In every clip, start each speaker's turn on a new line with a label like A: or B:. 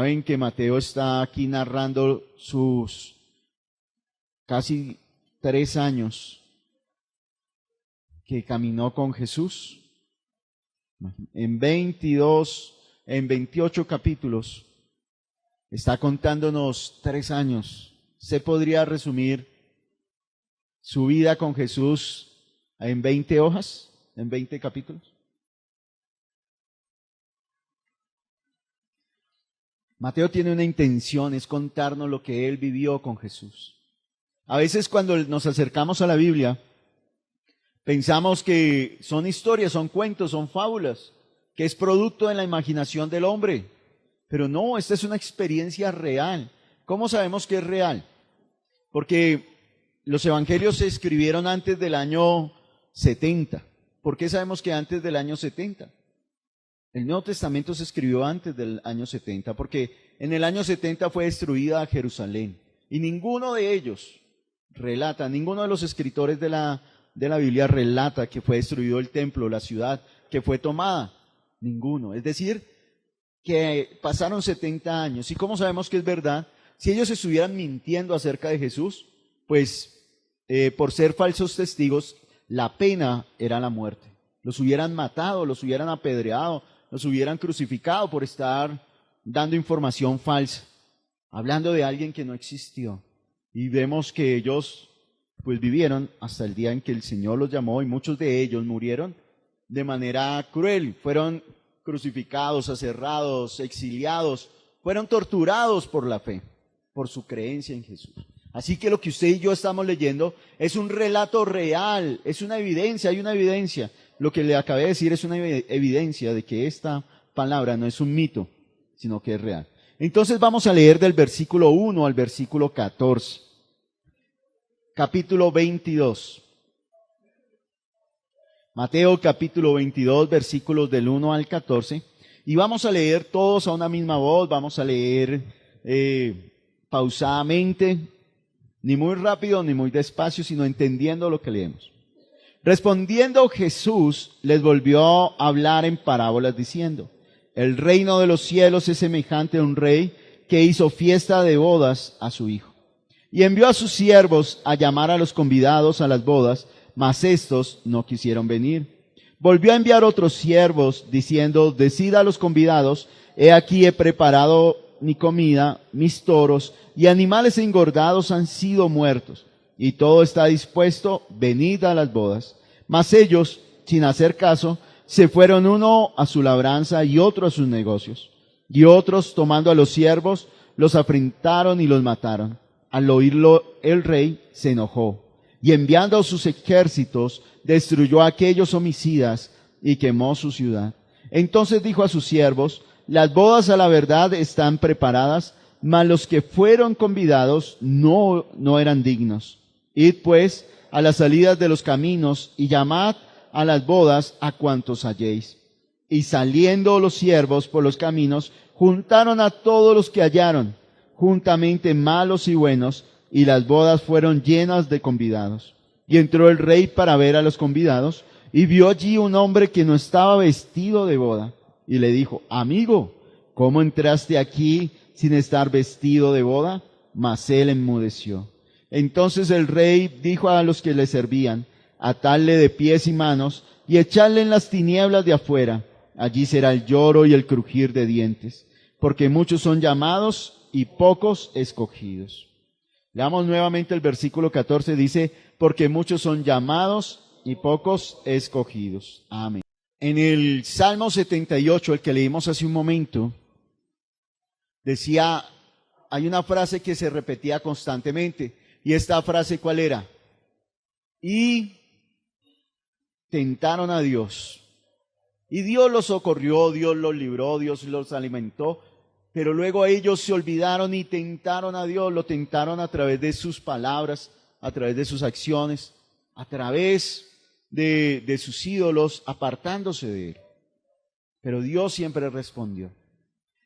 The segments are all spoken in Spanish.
A: Saben que Mateo está aquí narrando sus casi 3 años que caminó con Jesús. En 28 capítulos está contándonos 3 años. ¿Se podría resumir su vida con Jesús en 20 hojas, en 20 capítulos? Mateo tiene una intención, es contarnos lo que él vivió con Jesús. A veces cuando nos acercamos a la Biblia, pensamos que son historias, son cuentos, son fábulas, que es producto de la imaginación del hombre. Pero no, esta es una experiencia real. ¿Cómo sabemos que es real? Porque los evangelios se escribieron antes del año 70. ¿Por qué sabemos que antes del año 70? El Nuevo Testamento se escribió antes del año 70, porque en el año 70 fue destruida Jerusalén. Y ninguno de ellos relata, ninguno de los escritores de la Biblia relata que fue destruido el templo, la ciudad, que fue tomada. Ninguno. Es decir, que pasaron 70 años. ¿Y cómo sabemos que es verdad? Si ellos estuvieran mintiendo acerca de Jesús, pues por ser falsos testigos, la pena era la muerte. Los hubieran matado, los hubieran apedreado, los hubieran crucificado por estar dando información falsa, hablando de alguien que no existió. Y vemos que ellos pues vivieron hasta el día en que el Señor los llamó, y muchos de ellos murieron de manera cruel. Fueron crucificados, aserrados, exiliados, fueron torturados por la fe, por su creencia en Jesús. Así que lo que usted y yo estamos leyendo es un relato real, es una evidencia, hay una evidencia. Lo que le acabé de decir es una evidencia de que esta palabra no es un mito, sino que es real. Entonces vamos a leer del versículo 1 al versículo 14. Capítulo 22. Mateo capítulo 22, versículos del 1 al 14. Y vamos a leer todos a una misma voz, vamos a leer pausadamente, ni muy rápido ni muy despacio, sino entendiendo lo que leemos. Respondiendo Jesús les volvió a hablar en parábolas diciendo: el reino de los cielos es semejante a un rey que hizo fiesta de bodas a su hijo. Y envió a sus siervos a llamar a los convidados a las bodas, mas éstos no quisieron venir. Volvió a enviar otros siervos diciendo: decid a los convidados, he aquí he preparado mi comida, mis toros y animales engordados han sido muertos, y todo está dispuesto, venid a las bodas. Mas ellos, sin hacer caso, se fueron uno a su labranza y otro a sus negocios. Y otros, tomando a los siervos, los afrentaron y los mataron. Al oírlo, el rey se enojó, y enviando a sus ejércitos, destruyó a aquellos homicidas y quemó su ciudad. Entonces dijo a sus siervos: las bodas a la verdad están preparadas, mas los que fueron convidados no eran dignos. Id pues a las salidas de los caminos y llamad a las bodas a cuantos halléis. Y saliendo los siervos por los caminos, juntaron a todos los que hallaron, juntamente malos y buenos, y las bodas fueron llenas de convidados. Y entró el rey para ver a los convidados, y vio allí un hombre que no estaba vestido de boda, y le dijo: amigo, ¿cómo entraste aquí sin estar vestido de boda? Mas él enmudeció. Entonces el rey dijo a los que le servían: atadle de pies y manos, y echadle en las tinieblas de afuera. Allí será el lloro y el crujir de dientes, porque muchos son llamados y pocos escogidos. Leamos nuevamente el versículo 14, dice: porque muchos son llamados y pocos escogidos. Amén. En el Salmo 78, el que leímos hace un momento, decía, hay una frase que se repetía constantemente, y esta frase, ¿cuál era? Y tentaron a Dios. Y Dios los socorrió, Dios los libró, Dios los alimentó, pero luego ellos se olvidaron y tentaron a Dios, lo tentaron a través de sus palabras, a través de sus acciones, a través de sus ídolos, apartándose de Él. Pero Dios siempre respondió.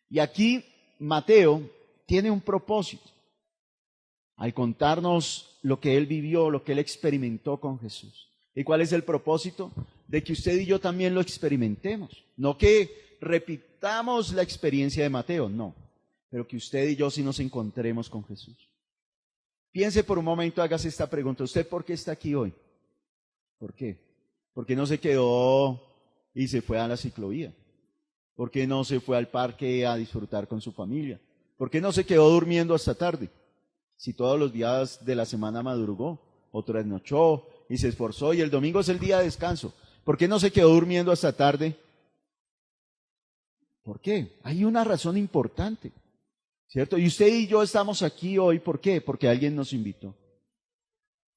A: Y aquí Mateo tiene un propósito al contarnos lo que él vivió, lo que él experimentó con Jesús. ¿Y cuál es el propósito? De que usted y yo también lo experimentemos. No que repitamos la experiencia de Mateo, no. pero que usted y yo sí nos encontremos con Jesús. Piense por un momento, hágase esta pregunta. ¿Usted por qué está aquí hoy? ¿Por qué? ¿Por qué no se quedó y se fue a la ciclovía? ¿Por qué no se fue al parque a disfrutar con su familia? ¿Por qué no se quedó durmiendo hasta tarde? Si todos los días de la semana madrugó o trasnochó y se esforzó y el domingo es el día de descanso. ¿Por qué no se quedó durmiendo hasta tarde? ¿Por qué? Hay una razón importante, ¿cierto? Y usted y yo estamos aquí hoy, ¿por qué? Porque alguien nos invitó.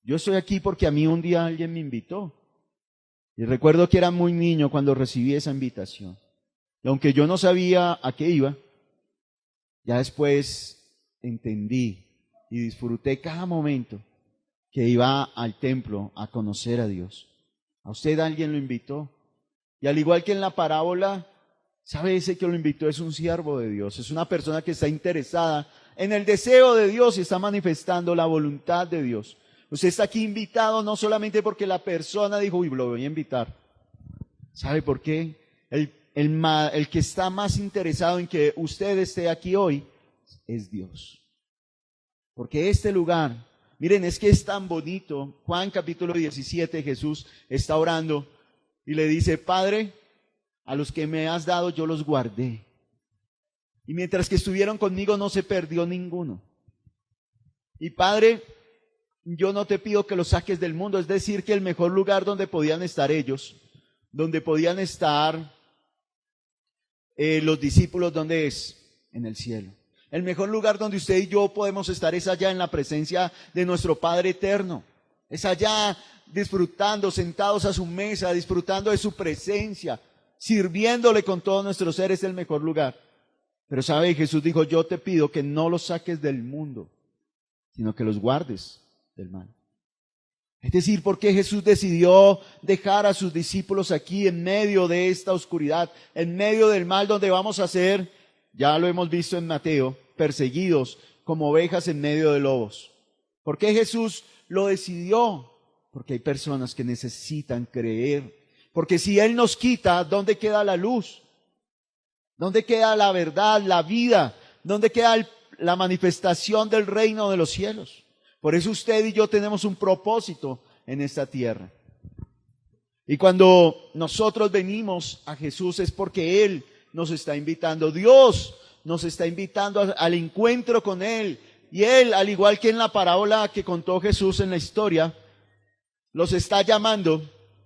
A: Yo estoy aquí porque a mí un día alguien me invitó. Y recuerdo que era muy niño cuando recibí esa invitación. Y aunque yo no sabía a qué iba, ya después entendí y disfruté cada momento que iba al templo a conocer a Dios. A usted alguien lo invitó. Y al igual que en la parábola, ¿sabe? Ese que lo invitó es un siervo de Dios. Es una persona que está interesada en el deseo de Dios y está manifestando la voluntad de Dios. Usted está aquí invitado no solamente porque la persona dijo, uy, lo voy a invitar. ¿Sabe por qué? El que está más interesado en que usted esté aquí hoy es Dios. Porque este lugar, miren, es que es tan bonito. Juan capítulo 17, Jesús está orando y le dice, Padre, a los que me has dado yo los guardé. Y mientras que estuvieron conmigo no se perdió ninguno. Y Padre, yo no te pido que los saques del mundo, es decir, que el mejor lugar donde podían estar ellos, donde podían estar los discípulos, ¿dónde es? En el cielo. El mejor lugar donde usted y yo podemos estar es allá en la presencia de nuestro Padre eterno. Es allá disfrutando, sentados a su mesa, disfrutando de su presencia, sirviéndole con todo nuestro ser, es el mejor lugar. Pero sabe, Jesús dijo, yo te pido que no los saques del mundo, sino que los guardes del mal. Es decir, ¿por qué Jesús decidió dejar a sus discípulos aquí en medio de esta oscuridad, en medio del mal donde vamos a ser, ya lo hemos visto en Mateo, perseguidos como ovejas en medio de lobos? ¿Por qué Jesús lo decidió? Porque hay personas que necesitan creer. Porque si Él nos quita, ¿dónde queda la luz? ¿Dónde queda la verdad, la vida? ¿Dónde queda la manifestación del reino de los cielos? Por eso usted y yo tenemos un propósito en esta tierra. Y cuando nosotros venimos a Jesús es porque Él nos está invitando. Dios nos está invitando al encuentro con Él. Y Él, al igual que en la parábola que contó Jesús en la historia, los está llamando,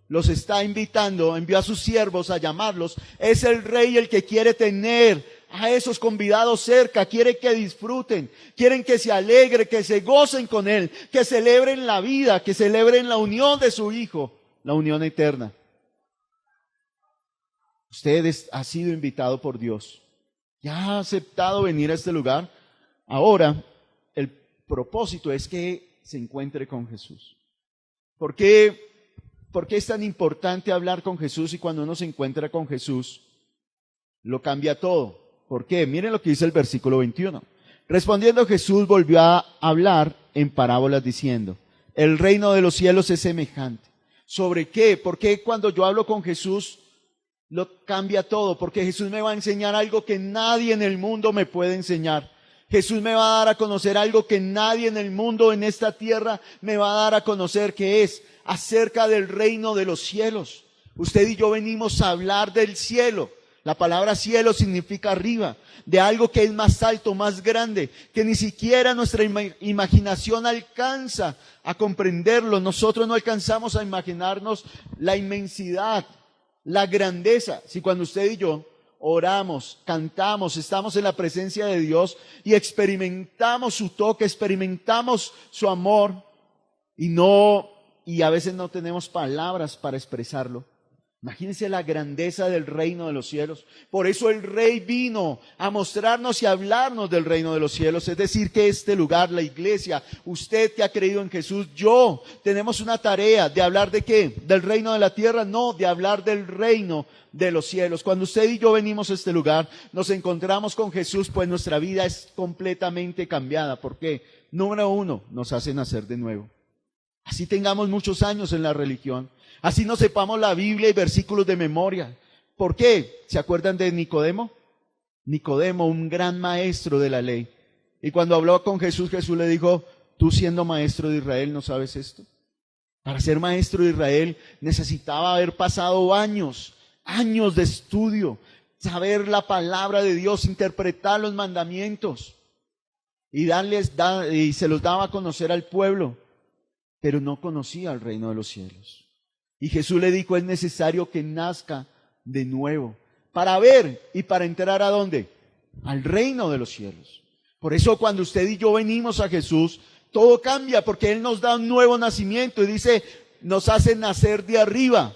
A: los está invitando, envió a sus siervos a llamarlos. Es el Rey el que quiere tener a esos convidados cerca, quiere que disfruten, quieren que se alegren, que se gocen con Él, que celebren la vida, que celebren la unión de su Hijo, la unión eterna. Usted ha sido invitado por Dios, ya ha aceptado venir a este lugar. Ahora, el propósito es que se encuentre con Jesús. ¿Por qué es tan importante hablar con Jesús? Y cuando uno se encuentra con Jesús, lo cambia todo. ¿Por qué? Miren lo que dice el versículo 21. Respondiendo Jesús volvió a hablar en parábolas diciendo, el reino de los cielos es semejante. ¿Sobre qué? ¿Por qué cuando yo hablo con Jesús lo cambia todo? Porque Jesús me va a enseñar algo que nadie en el mundo me puede enseñar. Jesús me va a dar a conocer algo que nadie en el mundo, en esta tierra, me va a dar a conocer, que es acerca del reino de los cielos. Usted y yo venimos a hablar del cielo. La palabra cielo significa arriba, de algo que es más alto, más grande, que ni siquiera nuestra imaginación alcanza a comprenderlo. Nosotros no alcanzamos a imaginarnos la inmensidad, la grandeza. Si cuando usted y yo oramos, cantamos, estamos en la presencia de Dios y experimentamos su toque, experimentamos su amor y a veces no tenemos palabras para expresarlo. Imagínense la grandeza del reino de los cielos. Por eso el Rey vino a mostrarnos y a hablarnos del reino de los cielos. Es decir, que este lugar, la iglesia, usted que ha creído en Jesús, yo, tenemos una tarea de hablar ¿de qué? ¿Del reino de la tierra? No, de hablar del reino de los cielos. Cuando usted y yo venimos a este lugar, nos encontramos con Jesús, pues nuestra vida es completamente cambiada. ¿Por qué? Número uno, nos hace nacer de nuevo. Así tengamos muchos años en la religión, así no sepamos la Biblia y versículos de memoria. ¿Por qué? ¿Se acuerdan de Nicodemo? Nicodemo, un gran maestro de la ley. Y cuando habló con Jesús, Jesús le dijo, tú siendo maestro de Israel, ¿no sabes esto? Para ser maestro de Israel necesitaba haber pasado años de estudio, saber la palabra de Dios, interpretar los mandamientos y se los daba a conocer al pueblo, pero no conocía el reino de los cielos. Y Jesús le dijo, es necesario que nazca de nuevo para ver y para entrar ¿a dónde? Al reino de los cielos. Por eso cuando usted y yo venimos a Jesús, todo cambia porque Él nos da un nuevo nacimiento y dice, nos hace nacer de arriba,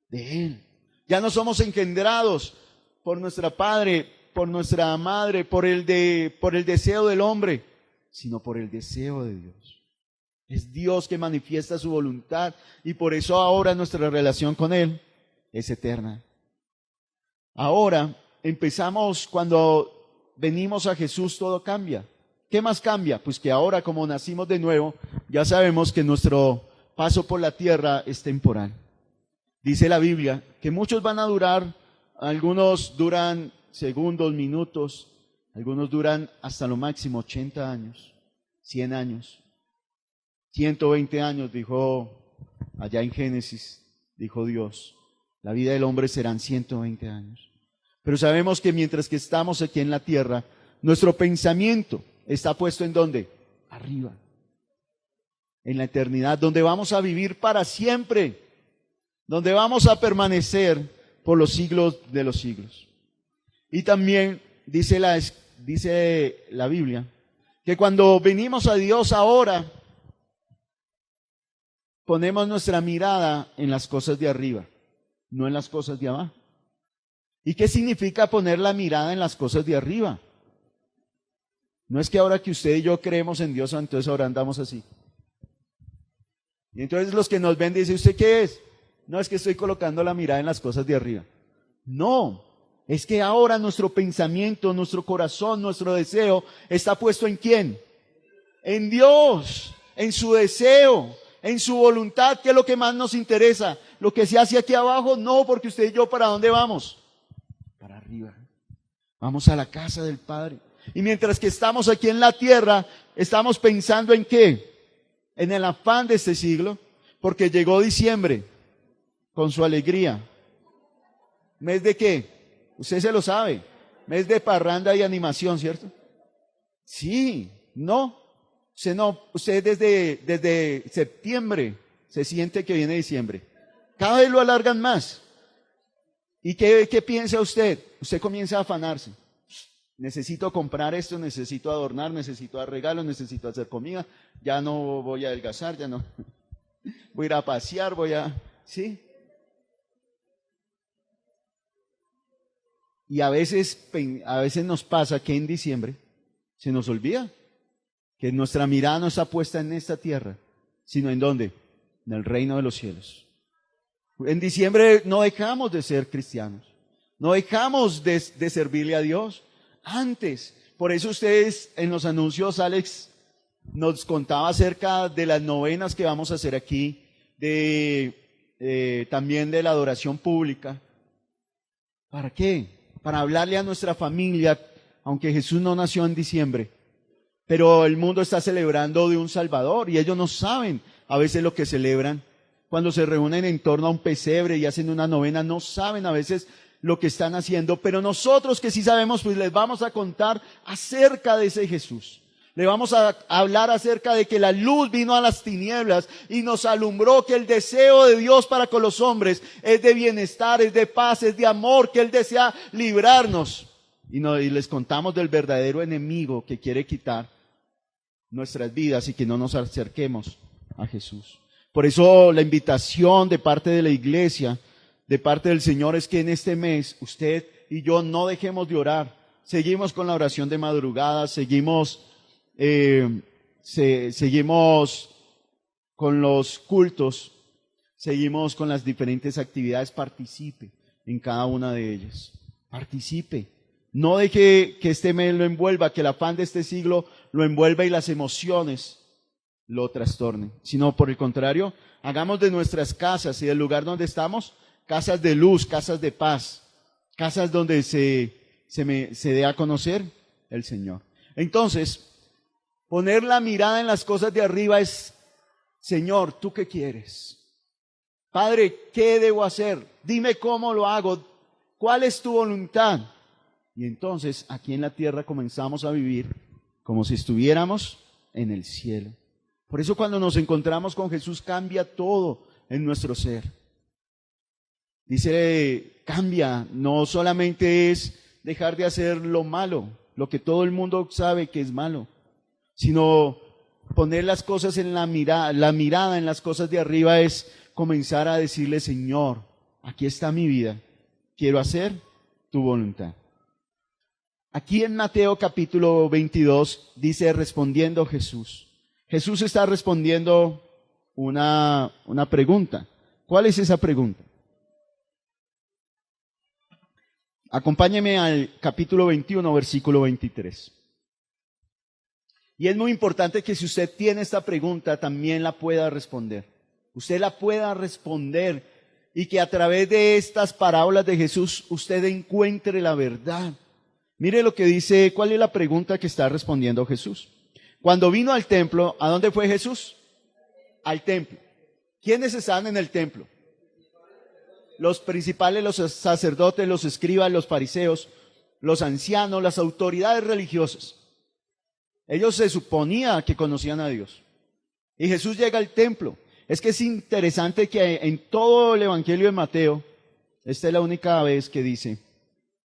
A: de Él. Ya no somos engendrados por nuestra padre, por nuestra madre, por el deseo del hombre, sino por el deseo de Dios. Es Dios que manifiesta su voluntad y por eso ahora nuestra relación con Él es eterna. Ahora empezamos, cuando venimos a Jesús, todo cambia. ¿Qué más cambia? Pues que ahora, como nacimos de nuevo, ya sabemos que nuestro paso por la tierra es temporal. Dice la Biblia que muchos van a durar, algunos duran segundos, minutos, algunos duran hasta lo máximo 80 años, 100 años, 120 años, dijo allá en Génesis, dijo Dios. La vida del hombre serán 120 años. Pero sabemos que mientras que estamos aquí en la tierra, nuestro pensamiento está puesto ¿en dónde? Arriba. En la eternidad, donde vamos a vivir para siempre, donde vamos a permanecer por los siglos de los siglos. Y también dice la Biblia, que cuando venimos a Dios ahora, ponemos nuestra mirada en las cosas de arriba, no en las cosas de abajo. ¿Y qué significa poner la mirada en las cosas de arriba? No es que ahora que usted y yo creemos en Dios, entonces ahora andamos así. Y entonces los que nos ven dicen, ¿usted qué es? No, es que estoy colocando la mirada en las cosas de arriba. No, es que ahora nuestro pensamiento, nuestro corazón, nuestro deseo está puesto ¿en quién? En Dios, en su deseo, en su voluntad, que es lo que más nos interesa. Lo que se hace aquí abajo, no, porque usted y yo, ¿para dónde vamos? Para arriba. Vamos a la casa del Padre. Y mientras que estamos aquí en la tierra, estamos pensando ¿en qué? En el afán de este siglo, porque llegó diciembre con su alegría. ¿Mes de qué? Usted se lo sabe. Mes de parranda y animación, ¿cierto? Sí, no. Usted desde septiembre se siente que viene diciembre. Cada vez lo alargan más. ¿Y qué piensa usted? Usted comienza a afanarse. Necesito comprar esto, necesito adornar, necesito dar regalos, necesito hacer comida. Ya no voy a adelgazar, ya no. Voy a ir a pasear, ¿sí? Y a veces nos pasa que en diciembre se nos olvida que nuestra mirada no está puesta en esta tierra, sino ¿en dónde? En el reino de los cielos. En diciembre no dejamos de ser cristianos, no dejamos de servirle a Dios. Antes, por eso ustedes en los anuncios, Alex nos contaba acerca de las novenas que vamos a hacer aquí, también de la adoración pública. ¿Para qué? Para hablarle a nuestra familia, aunque Jesús no nació en diciembre, pero el mundo está celebrando de un Salvador y ellos no saben a veces lo que celebran. Cuando se reúnen en torno a un pesebre y hacen una novena, no saben a veces lo que están haciendo, pero nosotros que sí sabemos, pues les vamos a contar acerca de ese Jesús. Le vamos a hablar acerca de que la luz vino a las tinieblas y nos alumbró, que el deseo de Dios para con los hombres es de bienestar, es de paz, es de amor, que Él desea librarnos. Y les contamos del verdadero enemigo que quiere quitar nuestras vidas y que no nos acerquemos a Jesús. Por eso la invitación de parte de la iglesia, de parte del Señor, es que en este mes usted y yo no dejemos de orar. Seguimos con la oración de madrugada, seguimos con los cultos, seguimos con las diferentes actividades. Participe en cada una de ellas. Participe. No deje que este mes lo envuelva, que el afán de este siglo lo envuelva y las emociones lo trastornen, sino por el contrario, hagamos de nuestras casas y del lugar donde estamos casas de luz, casas de paz, casas donde se se dé a conocer el Señor. Entonces, poner la mirada en las cosas de arriba es, Señor, ¿tú qué quieres? Padre, ¿qué debo hacer? Dime cómo lo hago. ¿Cuál es tu voluntad? Y entonces aquí en la tierra comenzamos a vivir como si estuviéramos en el cielo. Por eso cuando nos encontramos con Jesús cambia todo en nuestro ser. Dice, cambia, no solamente es dejar de hacer lo malo, lo que todo el mundo sabe que es malo, sino poner las cosas en la mirada en las cosas de arriba es comenzar a decirle, Señor, aquí está mi vida, quiero hacer tu voluntad. Aquí en Mateo capítulo 22 dice, respondiendo Jesús. Jesús está respondiendo una pregunta. ¿Cuál es esa pregunta? Acompáñeme al capítulo 21, versículo 23. Y es muy importante que si usted tiene esta pregunta, también la pueda responder. Usted la pueda responder y que a través de estas parábolas de Jesús usted encuentre la verdad. Mire lo que dice, ¿cuál es la pregunta que está respondiendo Jesús? Cuando vino al templo, ¿a dónde fue Jesús? Al templo. ¿Quiénes están en el templo? Los principales, los sacerdotes, los escribas, los fariseos, los ancianos, las autoridades religiosas. Ellos se suponía que conocían a Dios. Y Jesús llega al templo. Es que es interesante que en todo el Evangelio de Mateo, esta es la única vez que dice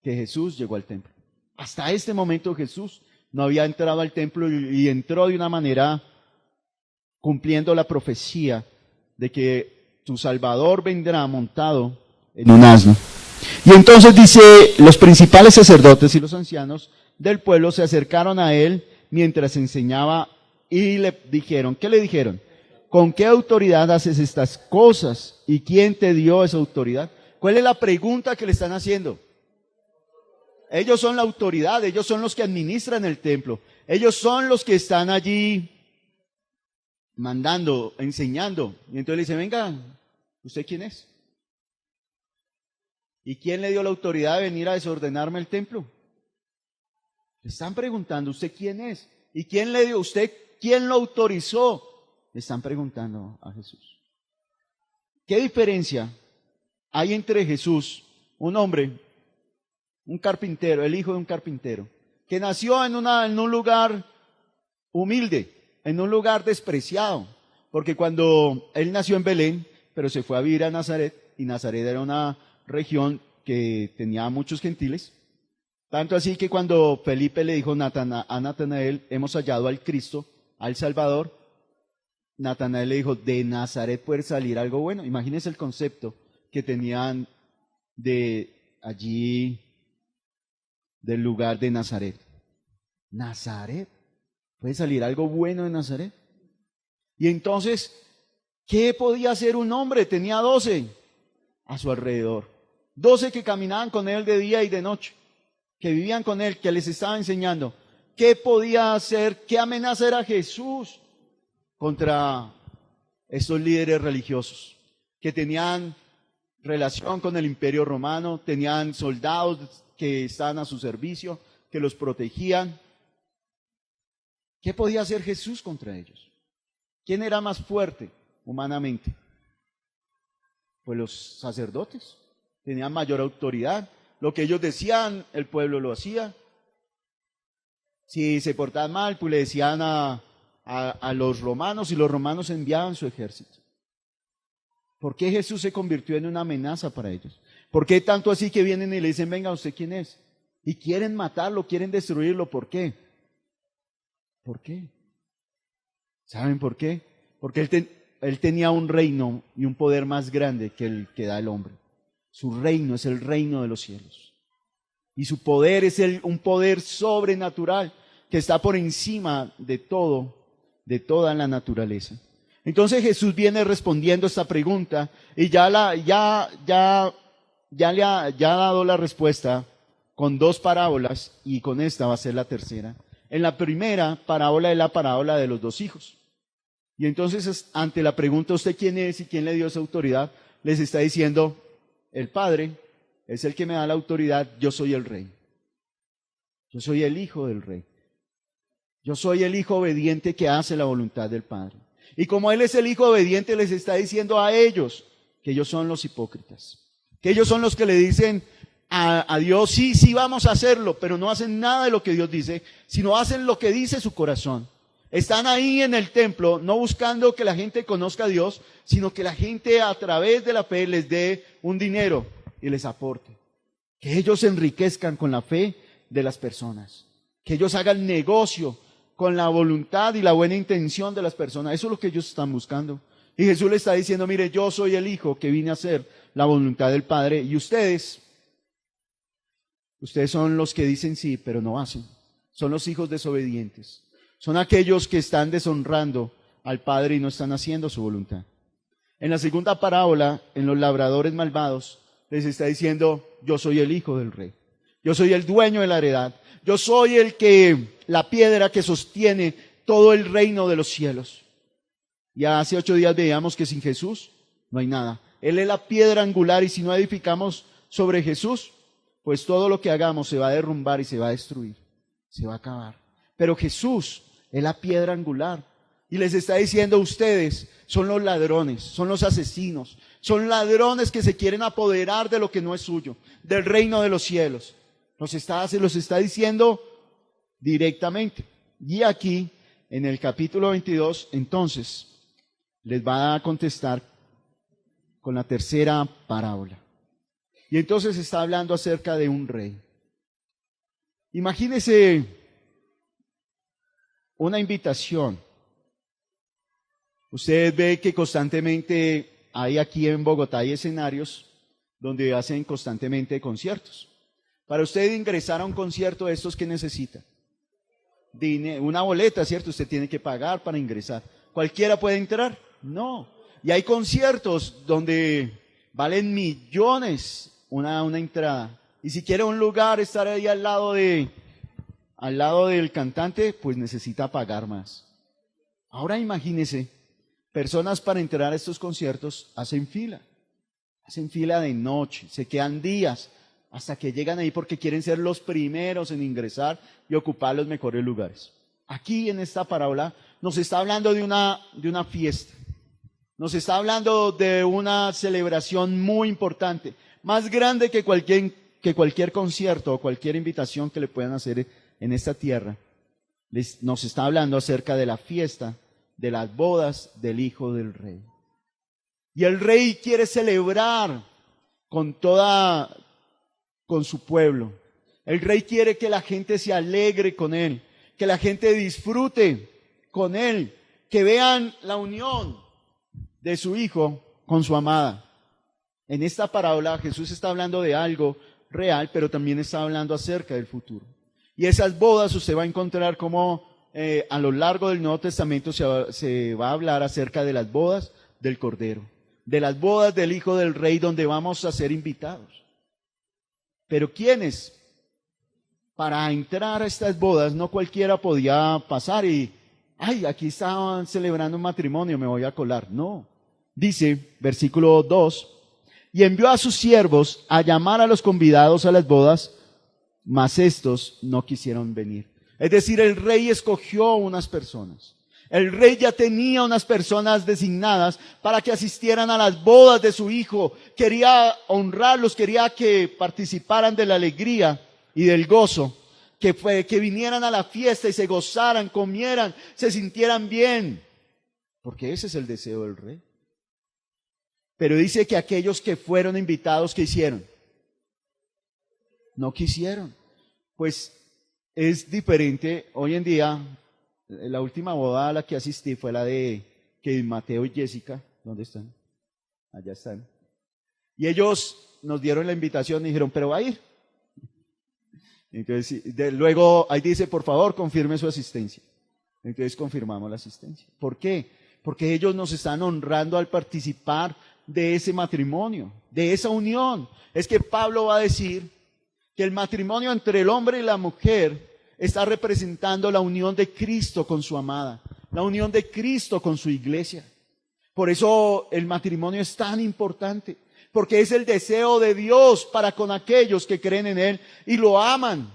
A: que Jesús llegó al templo. Hasta este momento Jesús no había entrado al templo y entró de una manera cumpliendo la profecía de que tu Salvador vendrá montado en un asno. Y entonces dice, los principales sacerdotes y los ancianos del pueblo se acercaron a él mientras enseñaba y le dijeron, ¿qué le dijeron? ¿Con qué autoridad haces estas cosas? ¿Y quién te dio esa autoridad? ¿Cuál es la pregunta que le están haciendo? Ellos son la autoridad, ellos son los que administran el templo, ellos son los que están allí mandando, enseñando. Y entonces le dice, venga, ¿usted quién es? ¿Y quién le dio la autoridad de venir a desordenarme el templo? Le están preguntando, ¿usted quién es? ¿Y quién le dio? ¿Usted quién lo autorizó? Le están preguntando a Jesús. ¿Qué diferencia hay entre Jesús, un hombre, un carpintero, el hijo de un carpintero, que nació en un lugar humilde, en un lugar despreciado? Porque cuando él nació en Belén, pero se fue a vivir a Nazaret, y Nazaret era una región que tenía muchos gentiles, tanto así que cuando Felipe le dijo a Natanael, hemos hallado al Cristo, al Salvador, Natanael le dijo, ¿de Nazaret puede salir algo bueno? Imagínense el concepto que tenían de allí, del lugar de Nazaret. ¿Nazaret? ¿Puede salir algo bueno de Nazaret? Y entonces, ¿qué podía hacer un hombre? Tenía 12 a su alrededor. 12 que caminaban con él de día y de noche, que vivían con él, que les estaba enseñando. ¿Qué podía hacer? ¿Qué amenaza era Jesús contra estos líderes religiosos que tenían relación con el Imperio Romano, tenían soldados que estaban a su servicio, que los protegían? ¿Qué podía hacer Jesús contra ellos? ¿Quién era más fuerte humanamente? Pues los sacerdotes tenían mayor autoridad. Lo que ellos decían, el pueblo lo hacía. Si se portaban mal, pues le decían a los romanos, y los romanos enviaban su ejército. ¿Por qué Jesús se convirtió en una amenaza para ellos? ¿Por qué tanto así que vienen y le dicen, venga, ¿usted quién es? Y quieren matarlo, quieren destruirlo. ¿Por qué? ¿Por qué? ¿Saben por qué? Porque él tenía un reino y un poder más grande que el que da el hombre. Su reino es el reino de los cielos. Y su poder es un poder sobrenatural que está por encima de todo, de toda la naturaleza. Entonces Jesús viene respondiendo esta pregunta y ya ha dado la respuesta con 2 parábolas, y con esta va a ser la tercera. En la primera parábola es la parábola de los 2 hijos. Y entonces, ante la pregunta, ¿usted quién es y quién le dio esa autoridad?, les está diciendo, el Padre es el que me da la autoridad, yo soy el Rey. Yo soy el hijo del rey. Yo soy el hijo obediente que hace la voluntad del Padre. Y como Él es el hijo obediente, les está diciendo a ellos que ellos son los hipócritas. Que ellos son los que le dicen a Dios, sí, sí vamos a hacerlo, pero no hacen nada de lo que Dios dice, sino hacen lo que dice su corazón. Están ahí en el templo, no buscando que la gente conozca a Dios, sino que la gente a través de la fe les dé un dinero y les aporte. Que ellos se enriquezcan con la fe de las personas. Que ellos hagan negocio con la voluntad y la buena intención de las personas. Eso es lo que ellos están buscando. Y Jesús le está diciendo, mire, yo soy el Hijo que vine a hacer la voluntad del Padre. Y ustedes son los que dicen sí, pero no hacen. Son los hijos desobedientes. Son aquellos que están deshonrando al Padre y no están haciendo su voluntad. En la segunda parábola, en los labradores malvados, les está diciendo, yo soy el Hijo del Rey. Yo soy el dueño de la heredad. Yo soy la piedra que sostiene todo el reino de los cielos. Ya hace 8 días veíamos que sin Jesús no hay nada. Él es la piedra angular y si no edificamos sobre Jesús, pues todo lo que hagamos se va a derrumbar y se va a destruir, se va a acabar. Pero Jesús es la piedra angular y les está diciendo, ustedes son los ladrones, son los asesinos, son ladrones que se quieren apoderar de lo que no es suyo, del reino de los cielos. Se los está diciendo directamente. Y aquí, en el capítulo 22, entonces, les va a contestar con la tercera parábola. Y entonces está hablando acerca de un rey. Imagínese una invitación. Usted ve que constantemente hay aquí en Bogotá hay escenarios donde hacen constantemente conciertos. Para usted ingresar a un concierto de estos, ¿qué necesita? Una boleta, ¿cierto? Usted tiene que pagar para ingresar. ¿Cualquiera puede entrar? No. Y hay conciertos donde valen millones una entrada. Y si quiere un lugar, estar ahí al lado del cantante, pues necesita pagar más. Ahora imagínese, personas para entrar a estos conciertos hacen fila de noche, se quedan días hasta que llegan ahí porque quieren ser los primeros en ingresar y ocupar los mejores lugares. Aquí en esta parábola nos está hablando de una fiesta, nos está hablando de una celebración muy importante, más grande que cualquier concierto o cualquier invitación que le puedan hacer en esta tierra. Nos está hablando acerca de la fiesta, de las bodas del Hijo del Rey. Y el Rey quiere celebrar con su pueblo. El Rey quiere que la gente se alegre con Él, que la gente disfrute con Él, que vean la unión de su Hijo con su amada. En esta parábola Jesús está hablando de algo real, pero también está hablando acerca del futuro. Y esas bodas usted va a encontrar como a lo largo del Nuevo Testamento se va a hablar acerca de las bodas del Cordero, de las bodas del Hijo del Rey, donde vamos a ser invitados. Pero ¿quiénes? Para entrar a estas bodas no cualquiera podía pasar y, aquí estaban celebrando un matrimonio, me voy a colar. No. Dice, versículo 2, y envió a sus siervos a llamar a los convidados a las bodas, mas estos no quisieron venir. Es decir, el rey escogió unas personas. El rey ya tenía unas personas designadas para que asistieran a las bodas de su hijo. Quería honrarlos, quería que participaran de la alegría y del gozo, que vinieran a la fiesta y se gozaran, comieran, se sintieran bien. Porque ese es el deseo del rey. Pero dice que aquellos que fueron invitados, ¿qué hicieron? No quisieron. Pues es diferente. Hoy en día, la última boda a la que asistí fue la de Kevin Mateo y Jessica. ¿Dónde están? Allá están. Y ellos nos dieron la invitación y dijeron, pero va a ir. Entonces, luego ahí dice, por favor, confirme su asistencia. Entonces confirmamos la asistencia. ¿Por qué? Porque ellos nos están honrando al participar de ese matrimonio, de esa unión. Es que Pablo va a decir que el matrimonio entre el hombre y la mujer está representando la unión de Cristo con su amada, la unión de Cristo con su iglesia. Por eso el matrimonio es tan importante, porque es el deseo de Dios para con aquellos que creen en Él y lo aman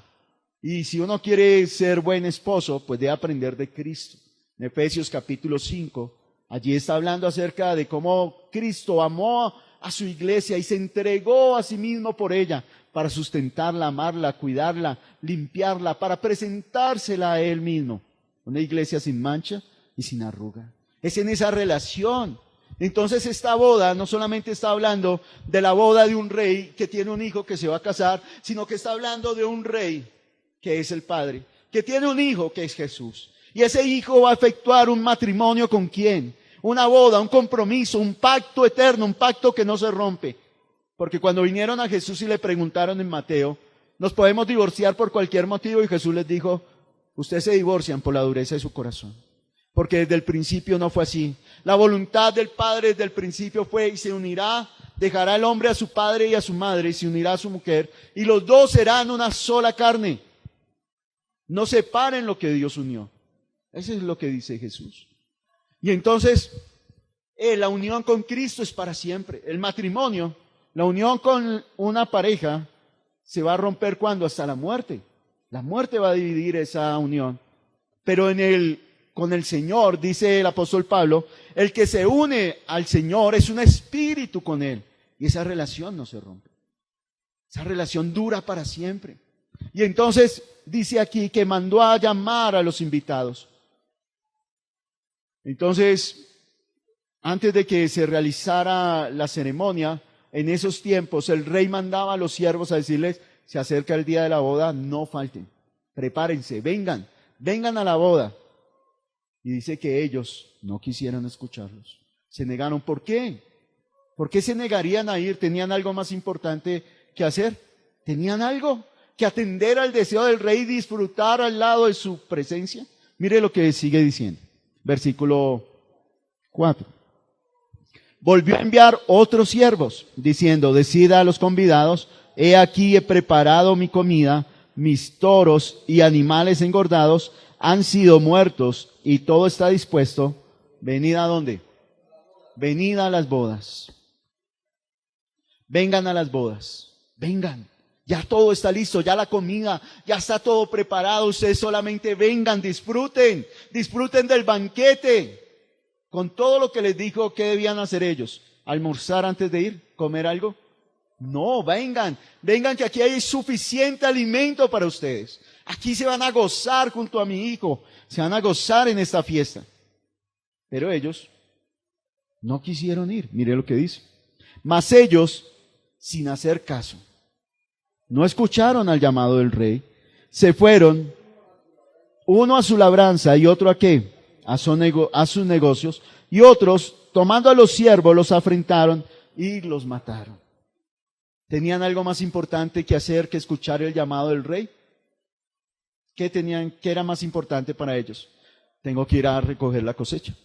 A: Y si uno quiere ser buen esposo, pues debe aprender de Cristo. En Efesios capítulo 5, allí está hablando acerca de cómo Cristo amó a su iglesia y se entregó a sí mismo por ella, para sustentarla, amarla, cuidarla, limpiarla, para presentársela a Él mismo. Una iglesia sin mancha y sin arruga. Es en esa relación. Entonces esta boda no solamente está hablando de la boda de un rey que tiene un hijo que se va a casar, sino que está hablando de un rey que es el Padre, que tiene un hijo que es Jesús. Y ese hijo va a efectuar un matrimonio ¿con quién? Una boda, un compromiso, un pacto eterno, un pacto que no se rompe. Porque cuando vinieron a Jesús y le preguntaron en Mateo, ¿nos podemos divorciar por cualquier motivo? Y Jesús les dijo, ustedes se divorcian por la dureza de su corazón. Porque desde el principio no fue así. La voluntad del Padre desde el principio fue y se unirá, dejará el hombre a su padre y a su madre y se unirá a su mujer y los dos serán una sola carne. No separen lo que Dios unió. Eso es lo que dice Jesús. Y entonces, la unión con Cristo es para siempre. El matrimonio, la unión con una pareja, se va a romper ¿cuándo? Hasta la muerte. La muerte va a dividir esa unión. Pero con el Señor, dice el apóstol Pablo, el que se une al Señor es un espíritu con Él. Y esa relación no se rompe. Esa relación dura para siempre. Y entonces dice aquí que mandó a llamar a los invitados. Entonces, antes de que se realizara la ceremonia, en esos tiempos el rey mandaba a los siervos a decirles, se acerca el día de la boda, no falten, prepárense, vengan a la boda. Y dice que ellos no quisieron escucharlos, se negaron. ¿Por qué? ¿Por qué se negarían a ir? ¿Tenían algo más importante que hacer? ¿Tenían algo que atender al deseo del rey y disfrutar al lado de su presencia? Mire lo que sigue diciendo. Versículo 4. Volvió a enviar otros siervos, diciendo, decida a los convidados, he aquí he preparado mi comida, mis toros y animales engordados han sido muertos y todo está dispuesto. ¿Venid a dónde? Venid a las bodas. Vengan a las bodas. Vengan. Ya todo está listo, ya la comida, ya está todo preparado. Ustedes solamente vengan, disfruten del banquete. Con todo lo que les dijo, ¿qué debían hacer ellos? ¿Almorzar antes de ir? ¿Comer algo? No, vengan que aquí hay suficiente alimento para ustedes. Aquí se van a gozar junto a mi hijo, se van a gozar en esta fiesta. Pero ellos no quisieron ir, mire lo que dice. Mas ellos, sin hacer caso, no escucharon al llamado del rey, se fueron, uno a su labranza y otro a qué, a sus negocios, y otros, tomando a los siervos, los afrentaron y los mataron. ¿Tenían algo más importante que hacer que escuchar el llamado del rey? ¿Qué era más importante para ellos? Tengo que ir a recoger la cosecha,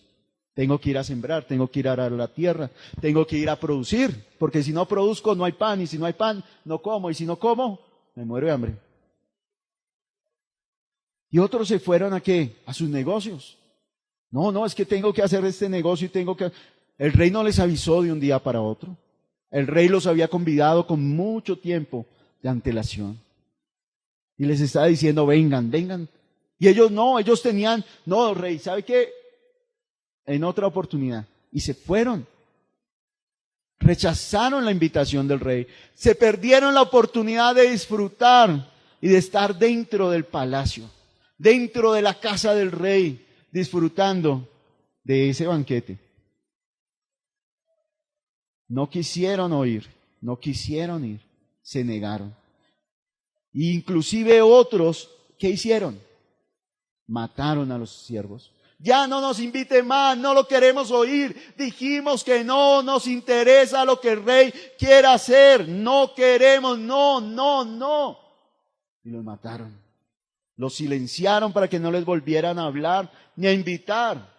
A: tengo que ir a sembrar, tengo que ir a arar la tierra, tengo que ir a producir, porque si no produzco no hay pan, y si no hay pan no como, y si no como me muero de hambre. Y otros se fueron ¿a qué? A sus negocios. No, es que tengo que hacer este negocio y tengo que... El rey no les avisó de un día para otro. El rey los había convidado con mucho tiempo de antelación. Y les estaba diciendo, vengan. Y ellos tenían, no, rey, ¿sabe qué? En otra oportunidad. Y se fueron. Rechazaron la invitación del rey. Se perdieron la oportunidad de disfrutar y de estar dentro del palacio, dentro de la casa del rey, disfrutando de ese banquete. No quisieron oír, no quisieron ir, se negaron. Inclusive otros, ¿qué hicieron? Mataron a los siervos. Ya no nos invite más, no lo queremos oír. Dijimos que no nos interesa lo que el rey quiera hacer. No queremos, no. Y los mataron. Los silenciaron para que no les volvieran a hablar ni a invitar.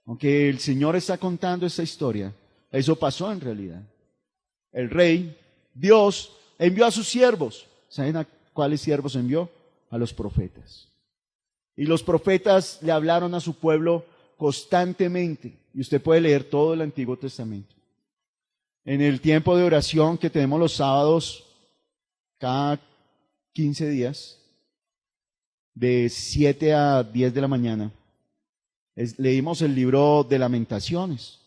A: Aunque el Señor está contando esta historia, eso pasó en realidad. El rey, Dios, envió a sus siervos. ¿Saben a cuáles siervos envió? A los profetas. Y los profetas le hablaron a su pueblo constantemente. Y usted puede leer todo el Antiguo Testamento. En el tiempo de oración que tenemos los sábados, cada 15 días, de 7 a 10 de la mañana, leímos el libro de Lamentaciones.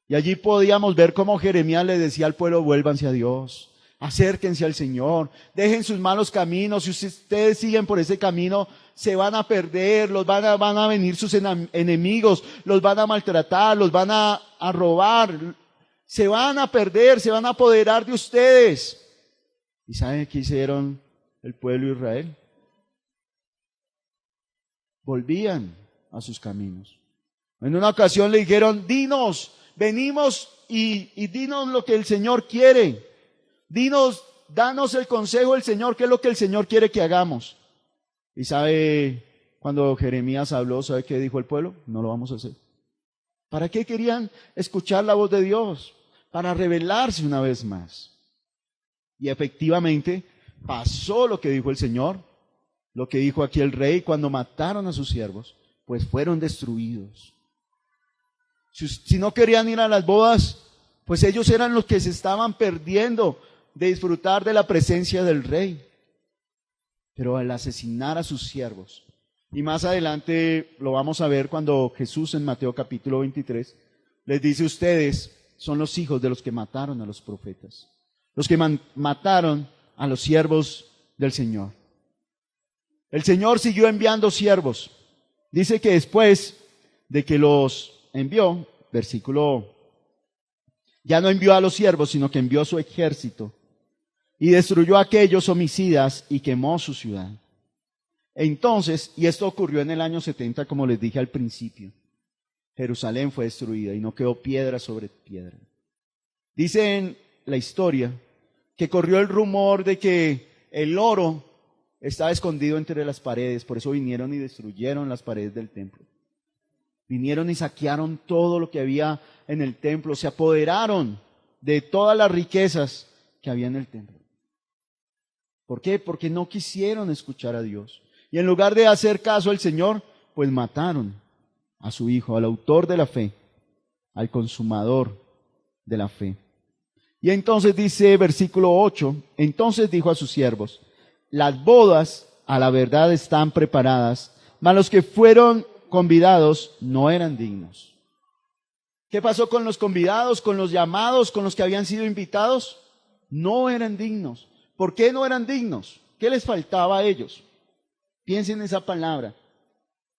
A: Y allí podíamos ver cómo Jeremías le decía al pueblo: vuélvanse a Dios, acérquense al Señor, dejen sus malos caminos. Si ustedes siguen por ese camino, se van a perder, van a venir sus enemigos, los van a maltratar, los van a robar, se van a perder, se van a apoderar de ustedes. ¿Y saben qué hicieron el pueblo de Israel? Volvían a sus caminos. En una ocasión le dijeron: dinos, venimos y dinos lo que el Señor quiere. Danos el consejo del Señor, qué es lo que el Señor quiere que hagamos. Y sabe, cuando Jeremías habló, ¿sabe qué dijo el pueblo? No lo vamos a hacer. ¿Para qué querían escuchar la voz de Dios? Para rebelarse una vez más. Y efectivamente pasó lo que dijo el Señor, lo que dijo aquí el rey: cuando mataron a sus siervos, pues fueron destruidos. Si no querían ir a las bodas, pues ellos eran los que se estaban perdiendo de disfrutar de la presencia del rey. Pero al asesinar a sus siervos, y más adelante lo vamos a ver cuando Jesús en Mateo capítulo 23 les dice: ustedes son los hijos de los que mataron a los profetas, los que mataron a los siervos del Señor. El Señor siguió enviando siervos. Dice que después de que los envió, ya no envió a los siervos, sino que envió su ejército y destruyó a aquellos homicidas y quemó su ciudad. Entonces, y esto ocurrió en el año 70, como les dije al principio, Jerusalén fue destruida y no quedó piedra sobre piedra. Dice en la historia que corrió el rumor de que el oro estaba escondido entre las paredes, por eso vinieron y destruyeron las paredes del templo. Vinieron y saquearon todo lo que había en el templo, se apoderaron de todas las riquezas que había en el templo. ¿Por qué? Porque no quisieron escuchar a Dios. Y en lugar de hacer caso al Señor, pues mataron a su Hijo, al autor de la fe, al consumador de la fe. Y entonces dice versículo 8, entonces dijo a sus siervos: las bodas a la verdad están preparadas, mas los que fueron convidados no eran dignos. ¿Qué pasó con los convidados, con los llamados, con los que habían sido invitados? No eran dignos. ¿Por qué no eran dignos? ¿Qué les faltaba a ellos? Piensen en esa palabra.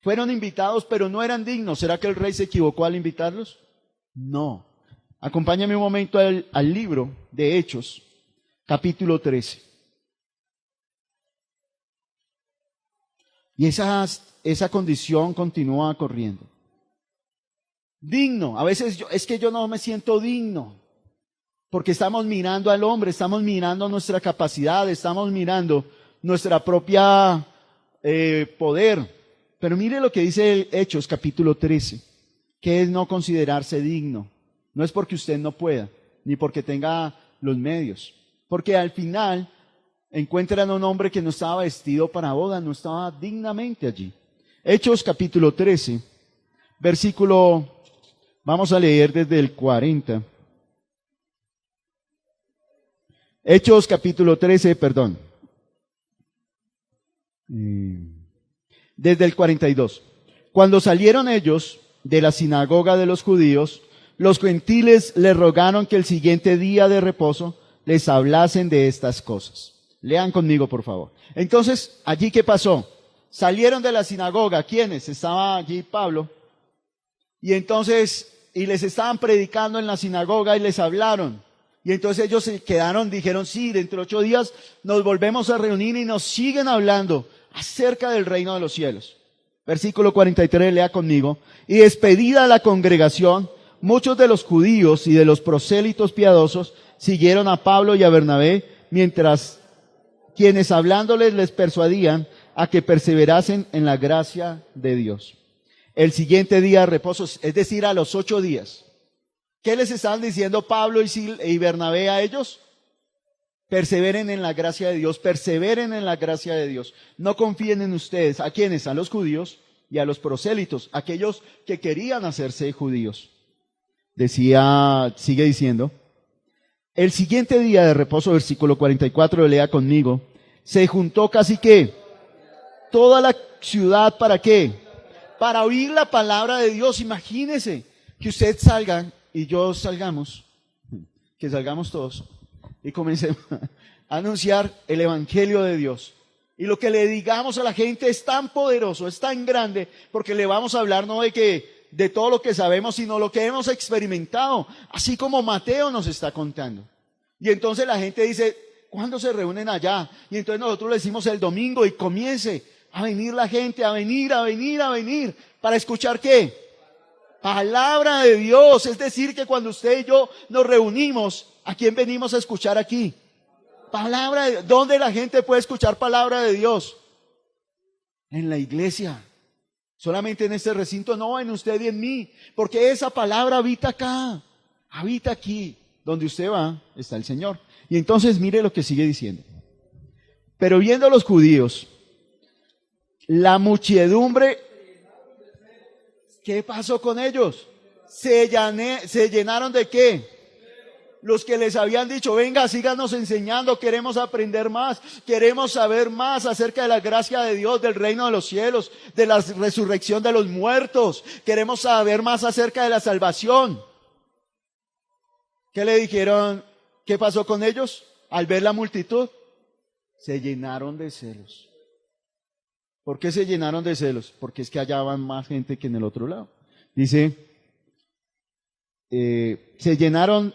A: Fueron invitados, pero no eran dignos. ¿Será que el rey se equivocó al invitarlos? No. Acompáñame un momento al libro de Hechos, capítulo 13. Y esa condición continúa corriendo. Digno. A veces es que yo no me siento digno. Porque estamos mirando al hombre, estamos mirando nuestra capacidad, estamos mirando nuestra propia poder. Pero mire lo que dice Hechos capítulo 13, que es no considerarse digno. No es porque usted no pueda, ni porque tenga los medios. Porque al final encuentran a un hombre que no estaba vestido para boda, no estaba dignamente allí. Hechos capítulo 13, versículo, vamos a leer desde el 40. Hechos capítulo 13, perdón. Desde el 42. Cuando salieron ellos de la sinagoga de los judíos, los gentiles les rogaron que el siguiente día de reposo les hablasen de estas cosas. Lean conmigo, por favor. Entonces, ¿allí qué pasó? Salieron de la sinagoga. ¿Quiénes? Estaba allí Pablo. Y entonces, y les estaban predicando en la sinagoga y les hablaron. Y entonces ellos se quedaron, dijeron: sí, dentro de 8 días nos volvemos a reunir y nos siguen hablando acerca del reino de los cielos. Versículo 43, lea conmigo. Y despedida la congregación, muchos de los judíos y de los prosélitos piadosos siguieron a Pablo y a Bernabé, mientras quienes hablándoles les persuadían a que perseverasen en la gracia de Dios. El siguiente día de reposo, es decir, a los 8 días. ¿Qué les estaban diciendo Pablo y Bernabé a ellos? Perseveren en la gracia de Dios, perseveren en la gracia de Dios. No confíen en ustedes. ¿A quiénes? A los judíos y a los prosélitos, aquellos que querían hacerse judíos. Sigue diciendo, el siguiente día de reposo, versículo 44, lea conmigo. se juntó casi que toda la ciudad. ¿Para qué? Para oír la palabra de Dios. Imagínese que usted salga y yo salgamos, que salgamos todos y comencemos a anunciar el evangelio de Dios. Y lo que le digamos a la gente es tan poderoso, es tan grande, porque le vamos a hablar no de todo lo que sabemos, sino lo que hemos experimentado, así como Mateo nos está contando. Y entonces la gente dice, ¿cuándo se reúnen allá? Y entonces nosotros le decimos el domingo y comience a venir la gente, a venir, ¿para escuchar qué? Palabra de Dios. Es decir, que cuando usted y yo nos reunimos, ¿a quién venimos a escuchar aquí? Palabra de Dios. ¿Dónde la gente puede escuchar palabra de Dios? En la iglesia. Solamente en este recinto, no, en usted y en mí. Porque esa palabra habita acá, habita aquí. Donde usted va, está el Señor. Y entonces mire lo que sigue diciendo. Pero viendo los judíos, la muchedumbre, ¿qué pasó con ellos? Se llenaron ¿de qué? Los que les habían dicho, venga, síganos enseñando, queremos aprender más, queremos saber más acerca de la gracia de Dios, del reino de los cielos, de la resurrección de los muertos, queremos saber más acerca de la salvación. ¿Qué le dijeron? ¿Qué pasó con ellos? Al ver la multitud, se llenaron de celos. ¿Por qué se llenaron de celos? Porque es que allá van más gente que en el otro lado. Dice, se llenaron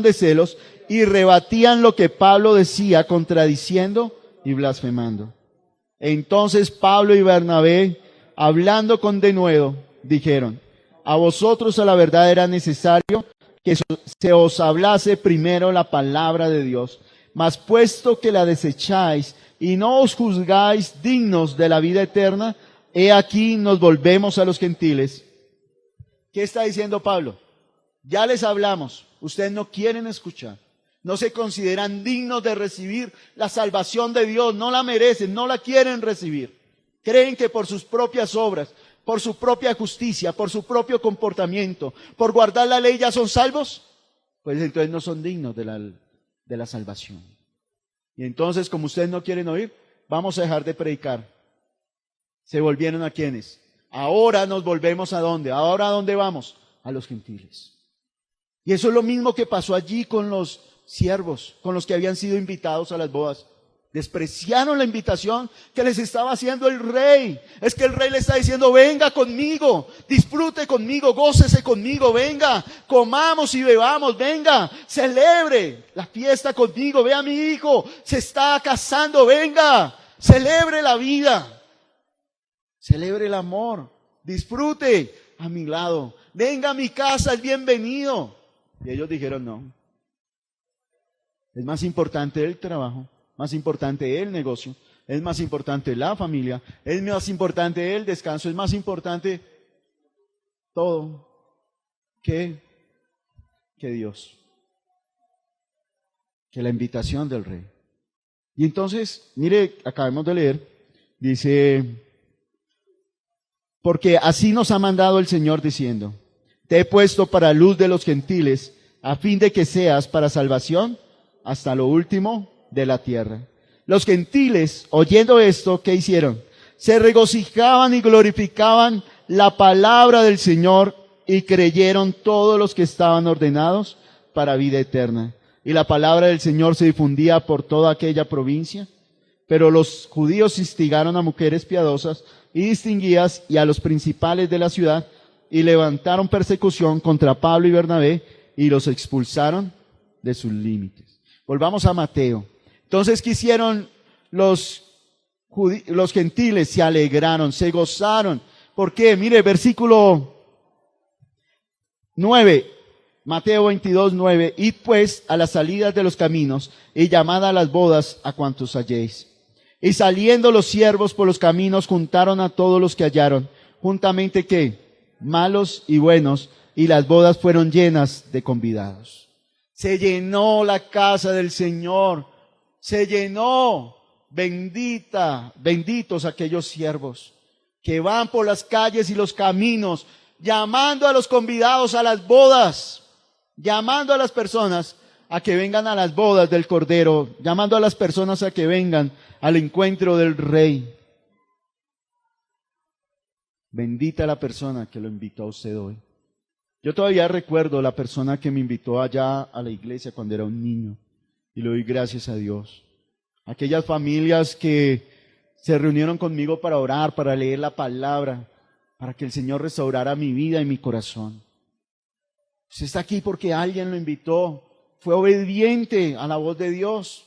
A: de celos y rebatían lo que Pablo decía, contradiciendo y blasfemando. Entonces Pablo y Bernabé, hablando con denuedo, dijeron, a vosotros a la verdad era necesario que se os hablase primero la palabra de Dios, mas puesto que la desecháis y no os juzgáis dignos de la vida eterna, he aquí nos volvemos a los gentiles. ¿Qué está diciendo Pablo? Ya les hablamos, ustedes no quieren escuchar, no se consideran dignos de recibir la salvación de Dios, no la merecen, no la quieren recibir. Creen que por sus propias obras, por su propia justicia, por su propio comportamiento, por guardar la ley ya son salvos, pues entonces no son dignos de la salvación. Y entonces, como ustedes no quieren oír, vamos a dejar de predicar. ¿Se volvieron a quiénes? Ahora nos volvemos ¿a dónde? ¿Ahora a dónde vamos? A los gentiles. Y eso es lo mismo que pasó allí con los siervos, con los que habían sido invitados a las bodas. Despreciaron la invitación que les estaba haciendo el rey. Es que el rey le está diciendo, venga conmigo, disfrute conmigo, gócese conmigo, venga, comamos y bebamos, venga, celebre la fiesta conmigo, vea a mi hijo, se está casando, venga, celebre la vida, celebre el amor, disfrute a mi lado, venga a mi casa, es bienvenido. Y ellos dijeron no. Es más importante el trabajo, más importante el negocio, es más importante la familia, es más importante el descanso, es más importante todo que Dios, que la invitación del rey. Y entonces, mire, acabamos de leer, dice, porque así nos ha mandado el Señor diciendo, te he puesto para luz de los gentiles, a fin de que seas para salvación hasta lo último de la tierra. Los gentiles, oyendo esto, ¿qué hicieron? Se regocijaban y glorificaban la palabra del Señor y creyeron todos los que estaban ordenados para vida eterna. Y la palabra del Señor se difundía por toda aquella provincia. Pero los judíos instigaron a mujeres piadosas y distinguidas y a los principales de la ciudad y levantaron persecución contra Pablo y Bernabé y los expulsaron de sus límites. Volvamos a Mateo. Entonces, ¿qué hicieron los gentiles? Se alegraron, se gozaron. ¿Por qué? Mire, versículo 9, Mateo 22, 9. Id pues a las salidas de los caminos y llamad a las bodas a cuantos halléis. Y saliendo los siervos por los caminos juntaron a todos los que hallaron. Juntamente, ¿qué? Malos y buenos. Y las bodas fueron llenas de convidados. Se llenó la casa del Señor. Se llenó. Benditos aquellos siervos que van por las calles y los caminos, llamando a los convidados a las bodas, llamando a las personas a que vengan a las bodas del Cordero, llamando a las personas a que vengan al encuentro del Rey. Bendita la persona que lo invitó a usted hoy. Yo todavía recuerdo la persona que me invitó allá a la iglesia cuando era un niño, y le doy gracias a Dios. Aquellas familias que se reunieron conmigo para orar, para leer la palabra, para que el Señor restaurara mi vida y mi corazón. Usted está aquí porque alguien lo invitó, fue obediente a la voz de Dios,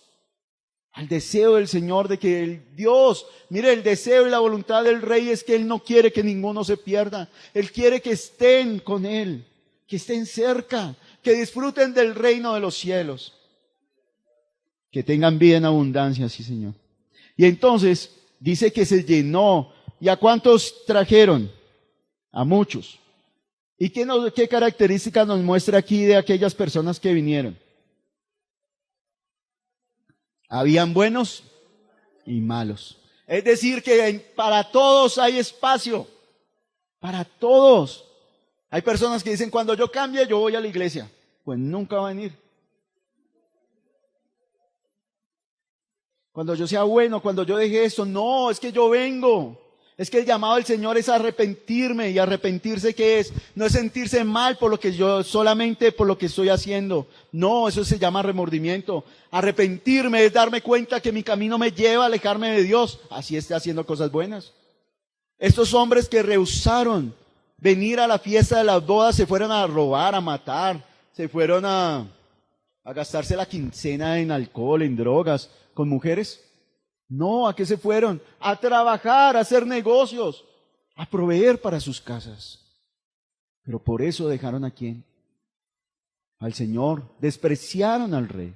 A: al deseo del Señor de que mire, el deseo y la voluntad del Rey es que Él no quiere que ninguno se pierda. Él quiere que estén con Él, que estén cerca, que disfruten del reino de los cielos, que tengan vida en abundancia, sí, Señor. Y entonces dice que se llenó. ¿Y a cuántos trajeron? A muchos. ¿Y qué características nos muestra aquí de aquellas personas que vinieron? Habían buenos y malos. Es decir, que para todos hay espacio. Para todos. Hay personas que dicen, cuando yo cambie, yo voy a la iglesia. Pues nunca va a venir. Cuando yo sea bueno, cuando yo deje esto, no, es que yo vengo. Es que el llamado del Señor es arrepentirme. ¿Y arrepentirse qué es? No es sentirse mal solamente por lo que estoy haciendo. No, eso se llama remordimiento. Arrepentirme es darme cuenta que mi camino me lleva a alejarme de Dios. Así esté haciendo cosas buenas. Estos hombres que rehusaron venir a la fiesta de las bodas se fueron a robar, a matar. Se fueron a gastarse la quincena en alcohol, en drogas, con mujeres. No, ¿a qué se fueron? A trabajar, a hacer negocios, a proveer para sus casas. Pero por eso dejaron ¿a quién? Al Señor, despreciaron al Rey.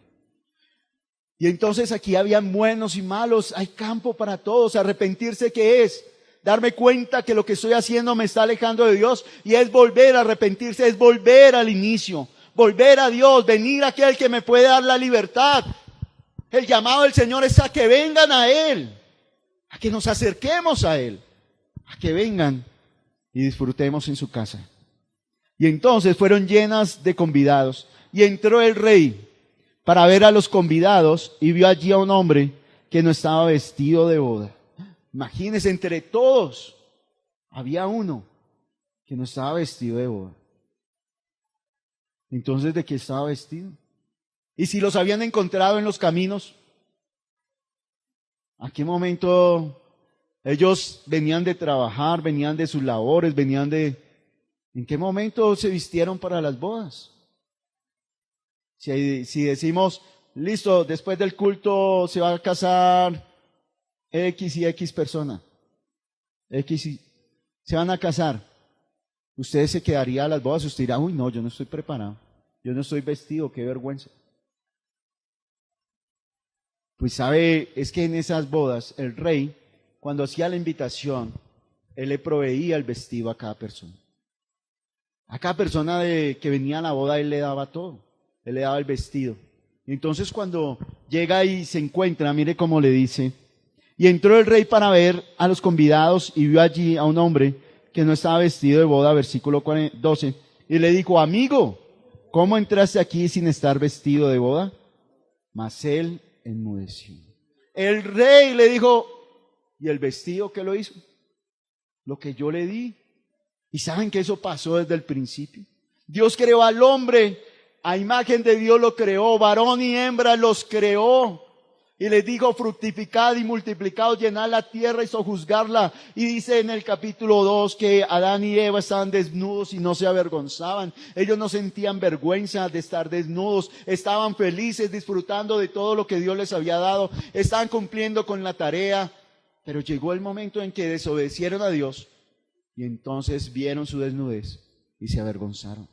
A: Y entonces aquí habían buenos y malos, hay campo para todos. Arrepentirse, ¿qué es? Darme cuenta que lo que estoy haciendo me está alejando de Dios, y es volver a arrepentirse, es volver al inicio, volver a Dios, venir a aquel que me puede dar la libertad. El llamado del Señor es a que vengan a Él, a que nos acerquemos a Él, a que vengan y disfrutemos en su casa. Y entonces fueron llenas de convidados, y entró el Rey para ver a los convidados, y vio allí a un hombre que no estaba vestido de boda. Imagínense, entre todos había uno que no estaba vestido de boda. Entonces, ¿de qué estaba vestido? Y si los habían encontrado en los caminos, ¿a qué momento ellos venían de trabajar, venían de sus labores, ¿en qué momento se vistieron para las bodas? Si decimos, listo, después del culto se va a casar X y X persona, se van a casar, usted se quedaría a las bodas, usted dirá, uy, no, yo no estoy preparado, yo no estoy vestido, qué vergüenza. Pues sabe, es que en esas bodas, el Rey, cuando hacía la invitación, Él le proveía el vestido a cada persona. A cada persona que venía a la boda, Él le daba todo. Él le daba el vestido. Entonces cuando llega y se encuentra, mire cómo le dice, y entró el Rey para ver a los convidados, y vio allí a un hombre que no estaba vestido de boda, versículo 12, y le dijo, amigo, ¿cómo entraste aquí sin estar vestido de boda? Mas él enmudeció. El Rey le dijo, ¿y el vestido qué lo hizo? Lo que yo le di. ¿Y saben que eso pasó desde el principio? Dios creó al hombre, a imagen de Dios lo creó, varón y hembra los creó. Y les dijo, fructificad y multiplicaos, llenad la tierra y sojuzgarla. Y dice en el capítulo 2 que Adán y Eva estaban desnudos y no se avergonzaban. Ellos no sentían vergüenza de estar desnudos. Estaban felices disfrutando de todo lo que Dios les había dado. Estaban cumpliendo con la tarea. Pero llegó el momento en que desobedecieron a Dios. Y entonces vieron su desnudez y se avergonzaron.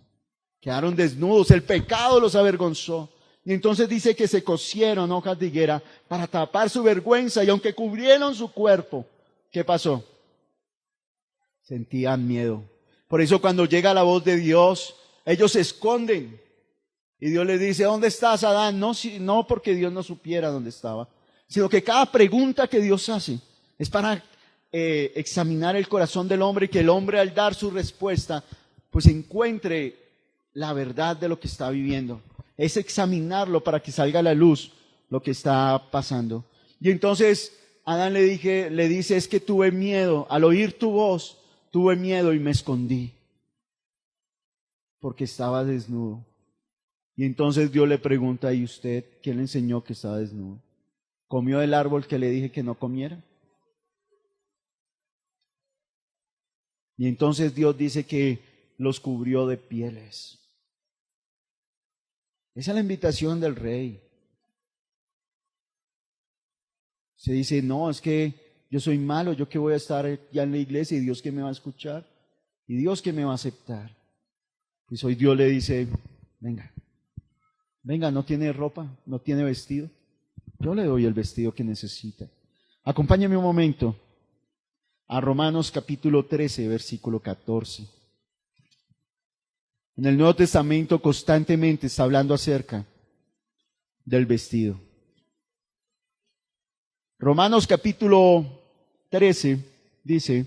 A: Quedaron desnudos. El pecado los avergonzó. Y entonces dice que se cosieron hojas de higuera para tapar su vergüenza, y aunque cubrieron su cuerpo, ¿qué pasó? Sentían miedo. Por eso cuando llega la voz de Dios, ellos se esconden. Y Dios les dice, ¿dónde estás, Adán? No porque Dios no supiera dónde estaba, sino que cada pregunta que Dios hace es para examinar el corazón del hombre, y que el hombre, al dar su respuesta, pues encuentre la verdad de lo que está viviendo. es examinarlo para que salga a la luz lo que está pasando. Y entonces Adán le dice, es que tuve miedo, al oír tu voz, tuve miedo y me escondí, porque estaba desnudo. Y entonces Dios le pregunta, ¿y usted quién le enseñó que estaba desnudo? ¿Comió del árbol que le dije que no comiera? Y entonces Dios dice que los cubrió de pieles. Esa es la invitación del rey. Se dice, no, es que yo soy malo, yo que voy a estar ya en la iglesia y Dios que me va a escuchar y Dios que me va a aceptar. Pues hoy Dios le dice, venga, no tiene ropa, no tiene vestido. Yo le doy el vestido que necesita. Acompáñame un momento a Romanos capítulo 13, versículo 14. En el Nuevo Testamento constantemente está hablando acerca del vestido. Romanos capítulo 13 dice,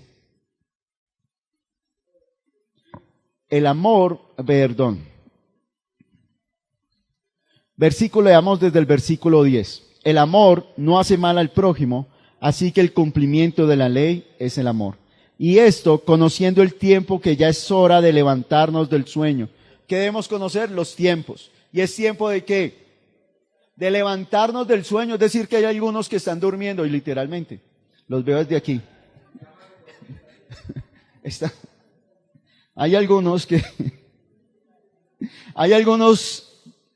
A: leamos desde el versículo 10. El amor no hace mal al prójimo, así que el cumplimiento de la ley es el amor. Y esto, conociendo el tiempo, que ya es hora de levantarnos del sueño. ¿Qué debemos conocer? Los tiempos. ¿Y es tiempo de qué? De levantarnos del sueño. Es decir, que hay algunos que están durmiendo, y literalmente, los veo desde aquí. Hay algunos que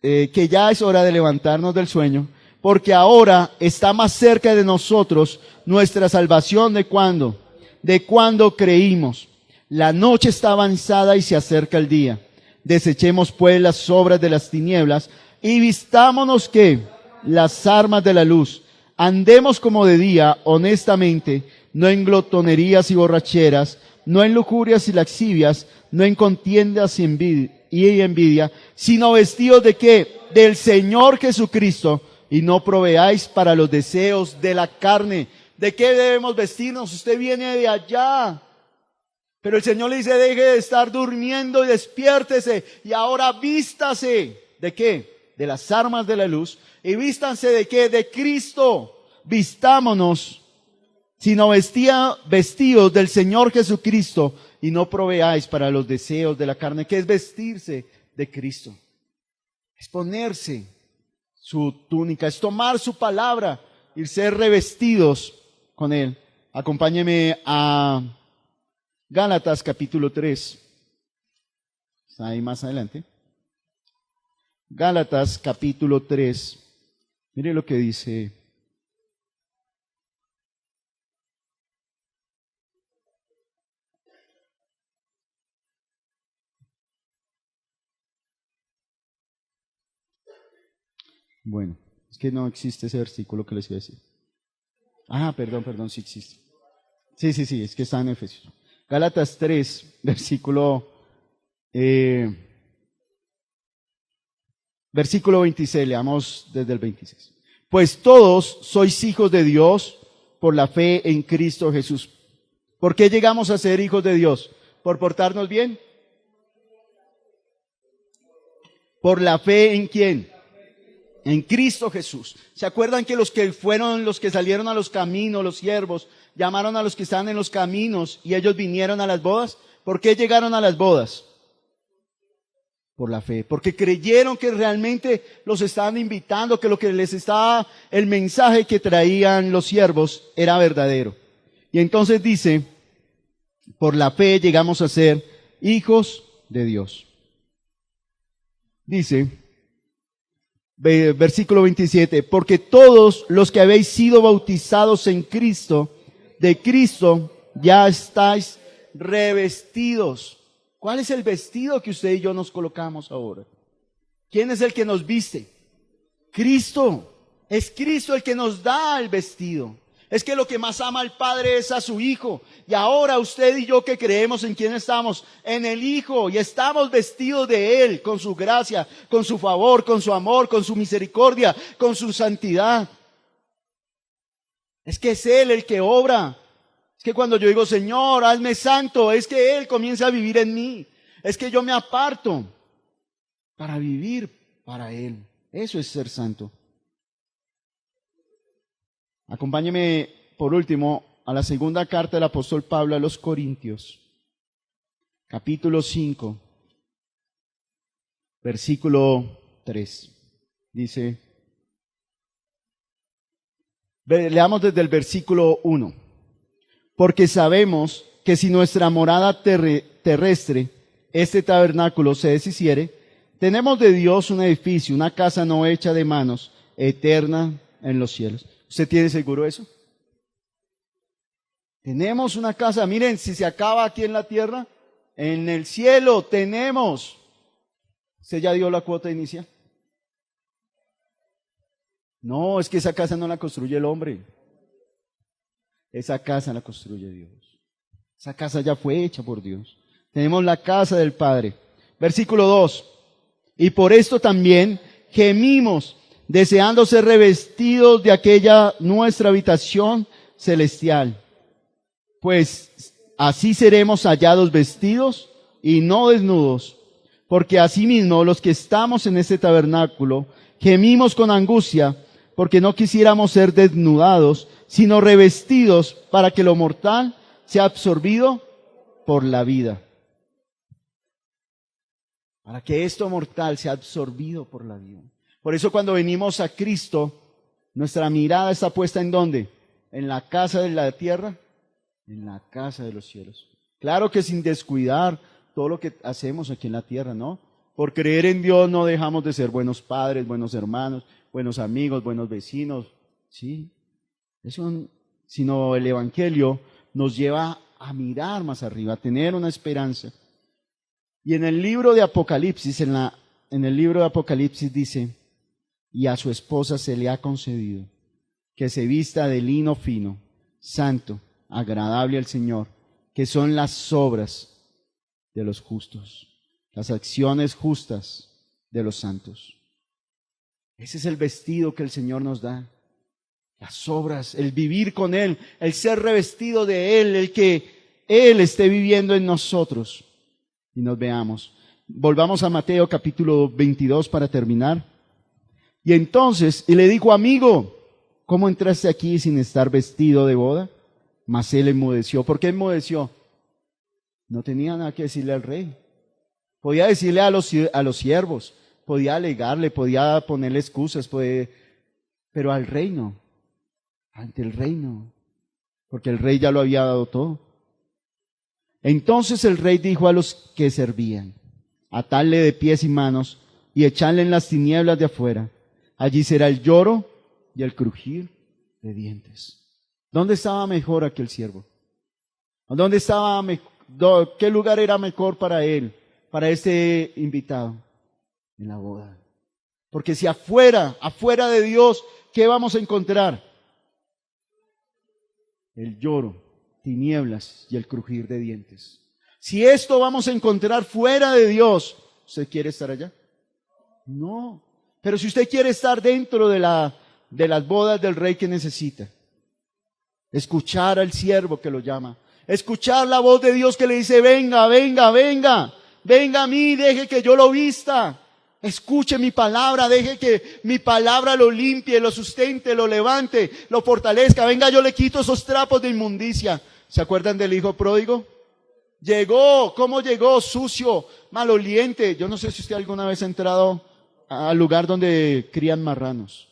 A: que ya es hora de levantarnos del sueño, porque ahora está más cerca de nosotros nuestra salvación. ¿De cuándo? De cuando creímos. La noche está avanzada y se acerca el día. Desechemos pues las obras de las tinieblas y vistámonos ¿qué? Las armas de la luz. Andemos como de día, honestamente, no en glotonerías y borracheras, no en lujurias y lascivias, no en contiendas y envidia, sino vestidos ¿de qué? Del Señor Jesucristo, y no proveáis para los deseos de la carne. ¿De qué debemos vestirnos? Usted viene de allá. Pero el Señor le dice, deje de estar durmiendo y despiértese, y ahora vístase. ¿De qué? De las armas de la luz. ¿Y vístanse de qué? De Cristo. Vistámonos, sino vestidos del Señor Jesucristo, y no proveáis para los deseos de la carne. ¿Qué es vestirse de Cristo? Es ponerse su túnica, es tomar su palabra y ser revestidos con Él. Acompáñeme a Gálatas capítulo 3. Está ahí más adelante. Gálatas capítulo 3. Mire lo que dice. Bueno, es que no existe ese versículo que les iba a decir. Perdón, sí existe. Sí, es que está en Efesios. Gálatas 3, versículo 26, leamos desde el 26. Pues todos sois hijos de Dios por la fe en Cristo Jesús. ¿Por qué llegamos a ser hijos de Dios? ¿Por portarnos bien? ¿Por la fe en quién? En Cristo Jesús. ¿Se acuerdan que los que salieron a los caminos, los siervos, llamaron a los que estaban en los caminos y ellos vinieron a las bodas? ¿Por qué llegaron a las bodas? Por la fe, porque creyeron que realmente los estaban invitando, que lo que les estaba, el mensaje que traían los siervos era verdadero. Y entonces dice, por la fe llegamos a ser hijos de Dios. Dice, versículo 27, porque todos los que habéis sido bautizados en Cristo, de Cristo ya estáis revestidos. ¿Cuál es el vestido que usted y yo nos colocamos ahora? ¿Quién es el que nos viste? Cristo. Es Cristo el que nos da el vestido. Es que lo que más ama al Padre es a su Hijo. Y ahora usted y yo que creemos, ¿en quién estamos? En el Hijo. Y estamos vestidos de Él, con su gracia, con su favor, con su amor, con su misericordia, con su santidad. Es que es Él el que obra. Es que cuando yo digo, Señor, hazme santo, es que Él comienza a vivir en mí. Es que yo me aparto para vivir para Él. Eso es ser santo. Acompáñeme por último a la segunda carta del apóstol Pablo a los Corintios, capítulo 5, versículo 3. Dice, leamos desde el versículo 1. Porque sabemos que si nuestra morada terrestre, este tabernáculo, se deshiciere, tenemos de Dios un edificio, una casa no hecha de manos, eterna en los cielos. ¿Usted tiene seguro eso? Tenemos una casa, miren, si se acaba aquí en la tierra, en el cielo tenemos. ¿Usted ya dio la cuota inicial? No, es que esa casa no la construye el hombre. Esa casa la construye Dios. Esa casa ya fue hecha por Dios. Tenemos la casa del Padre. Versículo 2. Y por esto también gemimos, deseando ser revestidos de aquella nuestra habitación celestial. Pues así seremos hallados vestidos y no desnudos. Porque asimismo los que estamos en este tabernáculo gemimos con angustia, porque no quisiéramos ser desnudados, sino revestidos para que lo mortal sea absorbido por la vida. Para que esto mortal sea absorbido por la vida. Por eso cuando venimos a Cristo, nuestra mirada está puesta ¿en dónde? ¿En la casa de la tierra? En la casa de los cielos. Claro que sin descuidar todo lo que hacemos aquí en la tierra, ¿no? Por creer en Dios no dejamos de ser buenos padres, buenos hermanos, buenos amigos, buenos vecinos, ¿sí? Eso, sino el Evangelio nos lleva a mirar más arriba, a tener una esperanza. Y en el libro de Apocalipsis, en el libro de Apocalipsis dice, y a su esposa se le ha concedido que se vista de lino fino, santo, agradable al Señor, que son las obras de los justos, las acciones justas de los santos. Ese es el vestido que el Señor nos da. Las obras, el vivir con Él, el ser revestido de Él, el que Él esté viviendo en nosotros. Y nos veamos. Volvamos a Mateo capítulo 22 para terminar. Y entonces, y le dijo, amigo, ¿cómo entraste aquí sin estar vestido de boda? Mas él enmudeció. ¿Por qué enmudeció? No tenía nada que decirle al rey. Podía decirle a los siervos, podía alegarle, podía ponerle excusas, pero al rey no. Ante el rey no. Porque el rey ya lo había dado todo. Entonces el rey dijo a los que servían, atadle de pies y manos y echadle en las tinieblas de afuera. Allí será el lloro y el crujir de dientes. ¿Dónde estaba mejor aquel siervo? ¿Dónde estaba qué lugar era mejor para él, para este invitado? En la boda. Porque si afuera de Dios, ¿qué vamos a encontrar? El lloro, tinieblas y el crujir de dientes. Si esto vamos a encontrar fuera de Dios, ¿usted quiere estar allá? No. Pero si usted quiere estar dentro de las bodas del rey, ¿qué necesita? Escuchar al siervo que lo llama. Escuchar la voz de Dios que le dice, venga, venga, venga. Venga a mí, deje que yo lo vista. Escuche mi palabra, deje que mi palabra lo limpie, lo sustente, lo levante, lo fortalezca. Venga, yo le quito esos trapos de inmundicia. ¿Se acuerdan del hijo pródigo? Llegó, ¿cómo llegó? Sucio, maloliente. Yo no sé si usted alguna vez ha entrado al lugar donde crían marranos.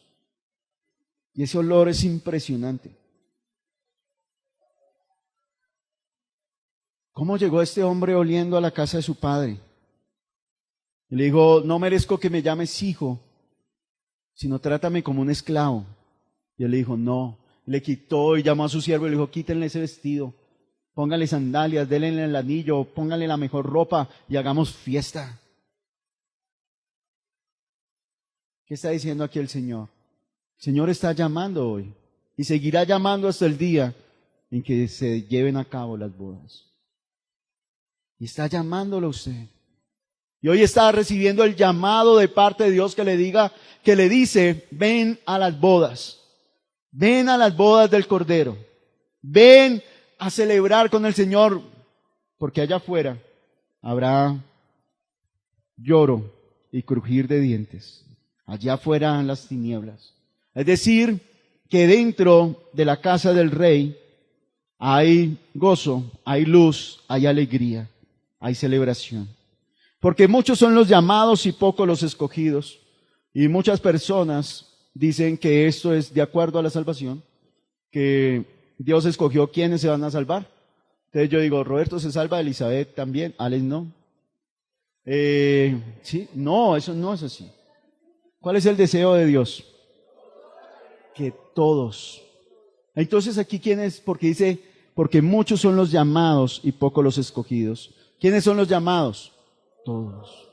A: Y ese olor es impresionante. ¿Cómo llegó este hombre oliendo a la casa de su padre? Y le dijo, no merezco que me llames hijo, sino trátame como un esclavo. Y él le dijo, no. Le quitó y llamó a su siervo y le dijo, quítenle ese vestido, póngale sandalias, délenle el anillo, póngale la mejor ropa y hagamos fiesta. ¿Qué está diciendo aquí el Señor? El Señor está llamando hoy y seguirá llamando hasta el día en que se lleven a cabo las bodas. Y está llamándolo a usted. Y hoy está recibiendo el llamado de parte de Dios que le dice, ven a las bodas. Ven a las bodas del Cordero. Ven a celebrar con el Señor, porque allá afuera habrá lloro y crujir de dientes. Allá afuera las tinieblas. Es decir, que dentro de la casa del rey hay gozo, hay luz, hay alegría, hay celebración. Porque muchos son los llamados y pocos los escogidos. Y muchas personas dicen que esto es de acuerdo a la salvación, que Dios escogió quiénes se van a salvar. Entonces yo digo, Roberto se salva, Elizabeth también, Alex no. ¿Sí? No, eso no es así. ¿Cuál es el deseo de Dios? Que todos. Entonces aquí quiénes, porque dice, porque muchos son los llamados y pocos los escogidos. ¿Quiénes son los llamados? Todos.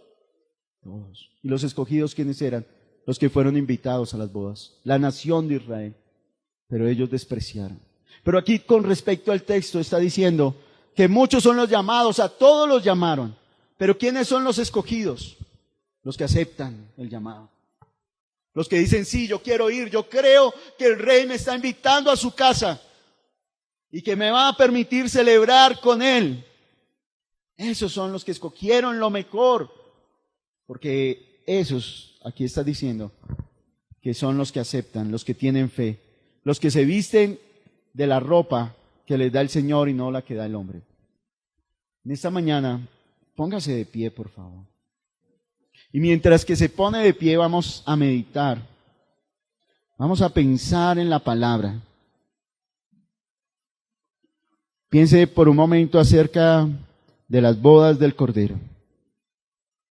A: Todos. ¿Y los escogidos quiénes eran? Los que fueron invitados a las bodas. La nación de Israel. Pero ellos despreciaron. Pero aquí con respecto al texto está diciendo que muchos son los llamados, a todos los llamaron. Pero ¿quiénes son los escogidos? Los que aceptan el llamado. Los que dicen, sí, yo quiero ir, yo creo que el rey me está invitando a su casa y que me va a permitir celebrar con él. Esos son los que escogieron lo mejor, porque esos, aquí está diciendo, que son los que aceptan, los que tienen fe, los que se visten de la ropa que les da el Señor y no la que da el hombre. En esta mañana, póngase de pie, por favor. Y mientras que se pone de pie, vamos a meditar. Vamos a pensar en la palabra. Piense por un momento acerca de las bodas del Cordero.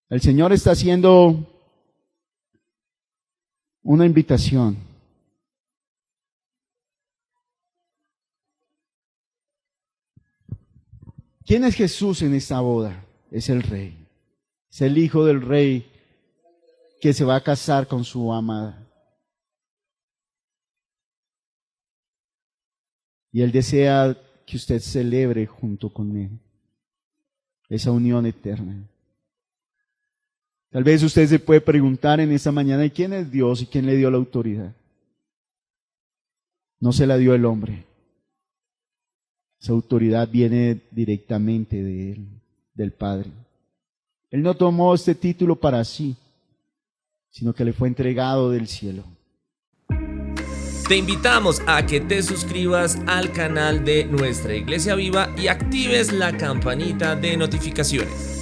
A: El Señor está haciendo una invitación. ¿Quién es Jesús en esta boda? Es el Rey. Es el Hijo del Rey que se va a casar con su amada. Y Él desea que usted celebre junto con Él esa unión eterna. Tal vez usted se puede preguntar en esta mañana, ¿y quién es Dios y quién le dio la autoridad? No se la dio el hombre. Esa autoridad viene directamente de Él, del Padre. Él no tomó este título para sí, sino que le fue entregado del cielo.
B: Te invitamos a que te suscribas al canal de Nuestra Iglesia Viva y actives la campanita de notificaciones.